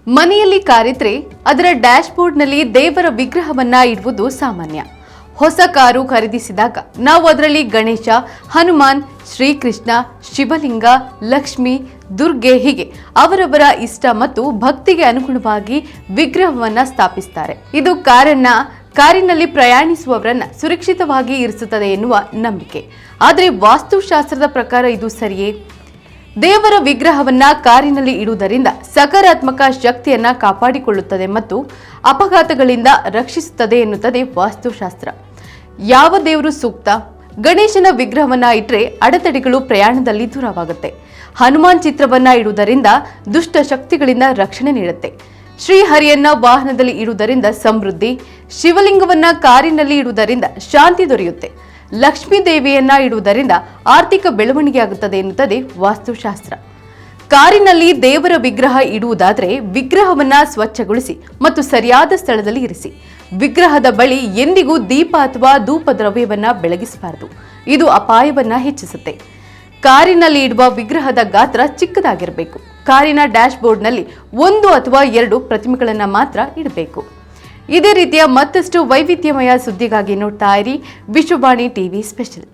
ಮನೆಯಲ್ಲಿ ಕಾರಿದ್ರೆ ಅದರ ಡ್ಯಾಶ್ ಬೋರ್ಡ್ನಲ್ಲಿ ದೇವರ ವಿಗ್ರಹವನ್ನ ಇಡುವುದು ಸಾಮಾನ್ಯ. ಹೊಸ ಕಾರು ಖರೀದಿಸಿದಾಗ ನಾವು ಅದರಲ್ಲಿ ಗಣೇಶ, ಹನುಮಾನ್, ಶ್ರೀಕೃಷ್ಣ, ಶಿವಲಿಂಗ, ಲಕ್ಷ್ಮಿ, ದುರ್ಗೆ ಹೀಗೆ ಅವರವರ ಇಷ್ಟ ಮತ್ತು ಭಕ್ತಿಗೆ ಅನುಗುಣವಾಗಿ ವಿಗ್ರಹವನ್ನ ಸ್ಥಾಪಿಸುತ್ತಾರೆ. ಇದು ಕಾರಿನಲ್ಲಿ ಪ್ರಯಾಣಿಸುವವರನ್ನ ಸುರಕ್ಷಿತವಾಗಿ ಇರಿಸುತ್ತದೆ ಎನ್ನುವ ನಂಬಿಕೆ. ಆದರೆ ವಾಸ್ತುಶಾಸ್ತ್ರದ ಪ್ರಕಾರ ಇದು ಸರಿಯೇ? ದೇವರ ವಿಗ್ರಹವನ್ನ ಕಾರಿನಲ್ಲಿ ಇಡುವುದರಿಂದ ಸಕಾರಾತ್ಮಕ ಶಕ್ತಿಯನ್ನ ಕಾಪಾಡಿಕೊಳ್ಳುತ್ತದೆ ಮತ್ತು ಅಪಘಾತಗಳಿಂದ ರಕ್ಷಿಸುತ್ತದೆ ಎನ್ನುತ್ತದೆ ವಾಸ್ತುಶಾಸ್ತ್ರ. ಯಾವ ದೇವರು ಸೂಕ್ತ? ಗಣೇಶನ ವಿಗ್ರಹವನ್ನ ಇಟ್ಟರೆ ಅಡೆತಡೆಗಳು ಪ್ರಯಾಣದಲ್ಲಿ ದೂರವಾಗುತ್ತೆ. ಹನುಮಾನ್ ಚಿತ್ರವನ್ನ ಇಡುವುದರಿಂದ ದುಷ್ಟ ಶಕ್ತಿಗಳಿಂದ ರಕ್ಷಣೆ ನೀಡುತ್ತೆ. ಶ್ರೀಹರಿಯನ್ನ ವಾಹನದಲ್ಲಿ ಇಡುವುದರಿಂದ ಸಮೃದ್ಧಿ, ಶಿವಲಿಂಗವನ್ನ ಕಾರಿನಲ್ಲಿ ಇಡುವುದರಿಂದ ಶಾಂತಿ ದೊರೆಯುತ್ತೆ, ಲಕ್ಷ್ಮೀ ದೇವಿಯನ್ನ ಇಡುವುದರಿಂದ ಆರ್ಥಿಕ ಬೆಳವಣಿಗೆ ಆಗುತ್ತದೆ ಎನ್ನುತ್ತದೆ ವಾಸ್ತುಶಾಸ್ತ್ರ. ಕಾರಿನಲ್ಲಿ ದೇವರ ವಿಗ್ರಹ ಇಡುವುದಾದರೆ ವಿಗ್ರಹವನ್ನ ಸ್ವಚ್ಛಗೊಳಿಸಿ ಮತ್ತು ಸರಿಯಾದ ಸ್ಥಳದಲ್ಲಿ ಇರಿಸಿ. ವಿಗ್ರಹದ ಬಳಿ ಎಂದಿಗೂ ದೀಪ ಅಥವಾ ಧೂಪ ದ್ರವ್ಯವನ್ನ ಬೆಳಗಿಸಬಾರದು. ಇದು ಅಪಾಯವನ್ನ ಹೆಚ್ಚಿಸುತ್ತೆ. ಕಾರಿನಲ್ಲಿ ಇಡುವ ವಿಗ್ರಹದ ಗಾತ್ರ ಚಿಕ್ಕದಾಗಿರಬೇಕು. ಕಾರಿನ ಡ್ಯಾಶ್ ಬೋರ್ಡ್ನಲ್ಲಿ 1 ಅಥವಾ 2 ಪ್ರತಿಮೆಗಳನ್ನ ಮಾತ್ರ ಇಡಬೇಕು. ಇದೇ ರೀತಿಯ ಮತ್ತಷ್ಟು ವೈವಿಧ್ಯಮಯ ಸುದ್ದಿಗಾಗಿ ನೋಡ್ತಾ ಇರಿ ವಿಶ್ವವಾಣಿ ಟಿವಿ ಸ್ಪೆಷಲ್.